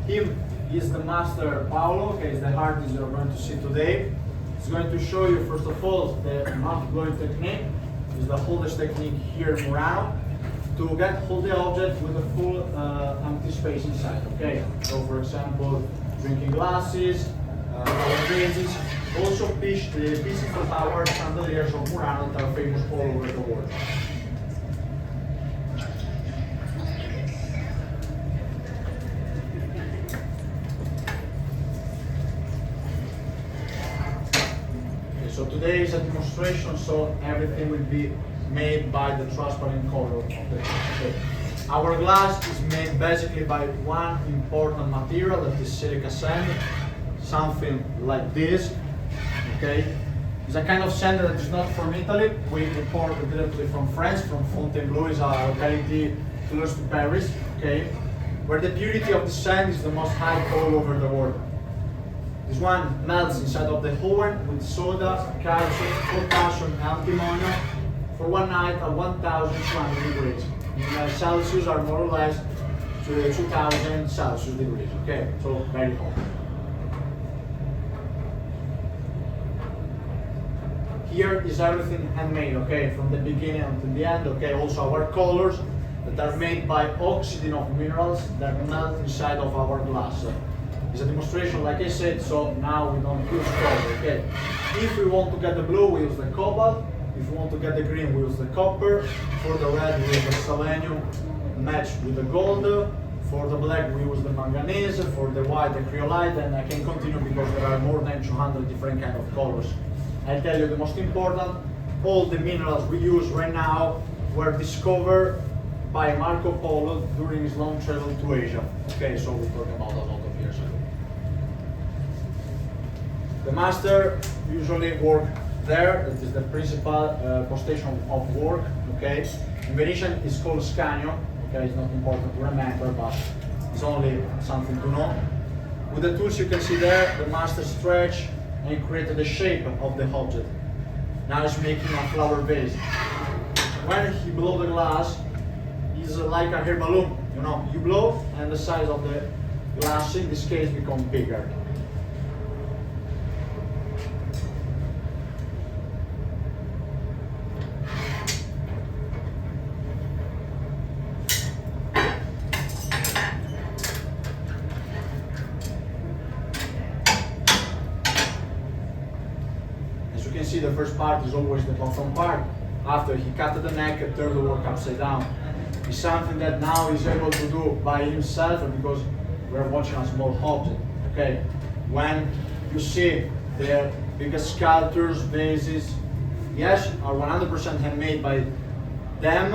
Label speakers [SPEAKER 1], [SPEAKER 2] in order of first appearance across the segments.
[SPEAKER 1] Him is the master Paolo, okay, is the artist you're going to see today. He's going to show you first of all the mouth blowing technique. Is the holders technique here in Murano to get hold the object with a full empty space inside. Okay, so for example, drinking glasses, vases, also pieces of our chandeliers of Murano that are famous all over the world. So today is a demonstration, so everything will be made by the transparent color of the okay. Our glass is made basically by one important material, that is silica sand, something like this. Okay, it's a kind of sand that is not from Italy. We import it directly from France, from Fontainebleau, is a locality close to Paris. Okay, where the purity of the sand is the most high all over the world. This one melts inside of the oven with soda, calcium, potassium, and antimony for one night at 1,200 degrees. In Celsius are more or less to 2,000 Celsius degrees. Okay, so very hot. Here is everything handmade. Okay, from the beginning until the end. Okay, also our colors that are made by oxidation of minerals that melt inside of our glass. It's a demonstration, like I said, so now we don't use color, okay? If we want to get the blue, we use the cobalt. If we want to get the green, we use the copper. For the red, we use the selenium matched with the gold. For the black, we use the manganese. For the white, the cryolite, and I can continue because there are more than 200 different kind of colors. I'll tell you the most important, all the minerals we use right now were discovered by Marco Polo during his long travel to Asia. Okay, so we're talking about a lot of years ago. The master usually work there. That is the principal station of work. Okay, in Venetian it's called scanio. Okay, it's not important to remember, but it's only something to know. With the tools you can see there, the master stretch and created the shape of the object. Now he's making a flower vase. When he blow the glass, it's like a air balloon. You know, you blow and the size of the glass in this case becomes bigger. As you can see, the first part is always the bottom part. After he cut the neck, turn the work upside down. It's something that now he's able to do by himself because we're watching a small object. Okay, when you see the biggest sculptures, vases, yes, are 100% handmade by them.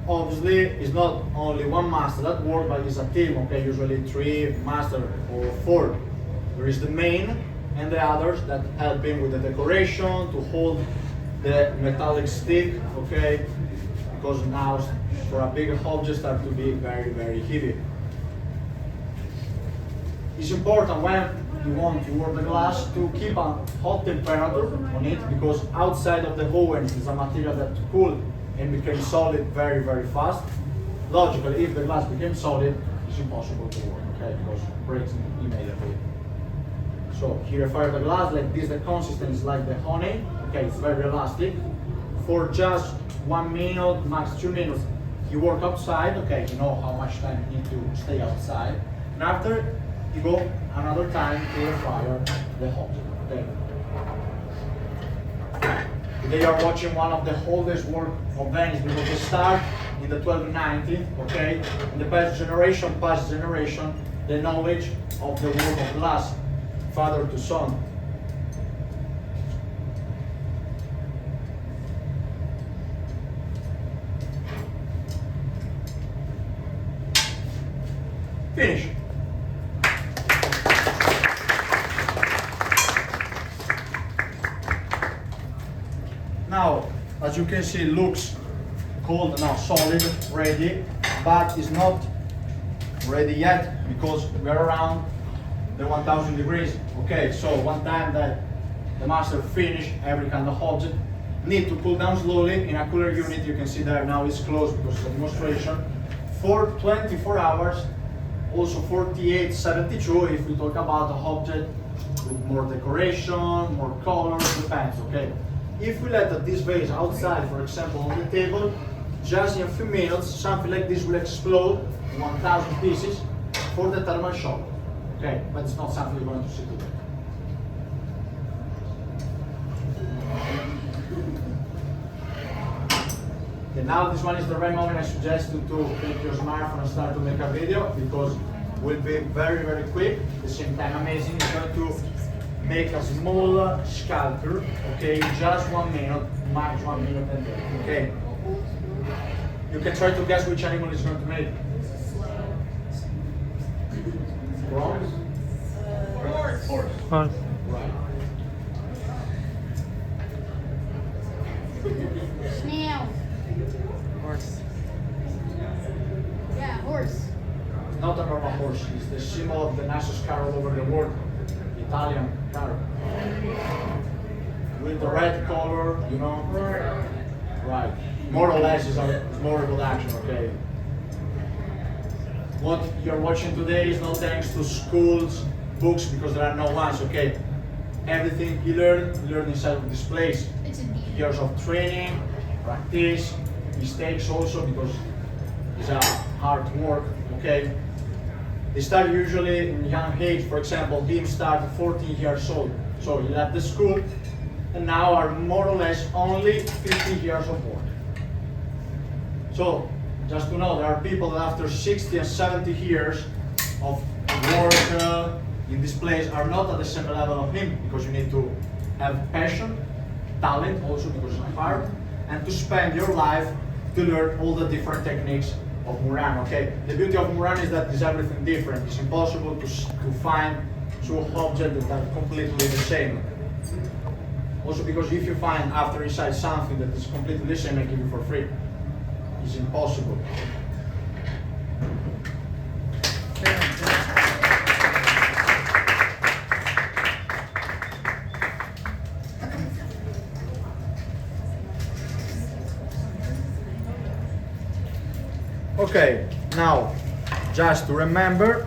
[SPEAKER 1] Obviously, it's not only one master that work, but it's a team. Okay, usually 3 master or 4. There is the main and the others that help him with the decoration to hold the metallic stick. Okay, because now for a bigger object start to be very, very heavy. It's important when you want to work the glass to keep a hot temperature on it, because outside of the oven is a material that cool and becomes solid very, very fast. Logically, if the glass becomes solid, it's impossible to work, okay, because it breaks immediately. So here I fire the glass like this, the consistency is like the honey, okay, it's very elastic. For just 1 minute, max 2 minutes, you work outside, okay, you know how much time you need to stay outside. And after, you go another time to refire the object, okay. Today you are watching one of the oldest work of Venice because they start in the 1290, okay, and the past generation, the knowledge of the work of glass, father to son. Finish. Now, as you can see, it looks cold now, solid, ready, but it's not ready yet because we're around the 1000 degrees. Okay, so one time that the master finished every kind of object, need to cool down slowly in a cooler unit. You can see there now it's closed because it's a demonstration for 24 hours also 48, 72 if we talk about an object with more decoration, more colors, depends, okay? If we let this vase outside, for example, on the table, just in a few minutes, something like this will explode in 1,000 pieces for the thermal shock, okay? But it's not something you're going to see today. Okay, now this one is the right moment I suggest you to take your smartphone and start to make a video because will be very, very quick, at the same time amazing. You're going to make a small sculpture, okay, just 1 minute, max 1 minute and then, okay. You can try to guess which animal is going to make. Bronze? Horse.
[SPEAKER 2] Horse.
[SPEAKER 1] Right.
[SPEAKER 3] Snail.
[SPEAKER 2] Horse.
[SPEAKER 3] Yeah, horse.
[SPEAKER 1] Not a normal horse, it's the symbol of the nicest car all over the world. Italian car. With the red color, you know. Right. More or less is a more action, okay? What you're watching today is not thanks to schools, books, because there are no ones, okay? Everything you learn inside of this place.
[SPEAKER 3] It's a deer.
[SPEAKER 1] Years of training, practice, mistakes also, because it's a hard work, okay? They start usually in young age. For example, beam started 14 years old. So you left the school and now are more or less only 50 years of work. So just to know, there are people that after 60 and 70 years of work in this place are not at the same level of him, because you need to have passion, talent also because it's hard, and to spend your life to learn all the different techniques of Murano, okay? The beauty of Murano is that it's everything different. It's impossible to find two objects that are completely the same. Also because if you find after inside something that is completely the same, I give you for free. It's impossible. Okay, now, just to remember,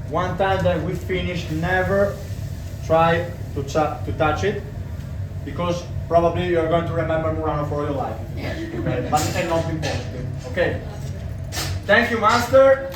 [SPEAKER 1] one time that we finish, never try to touch it, because probably you are going to remember Murano for your life. Okay, but it cannot be positive. Okay, thank you, master.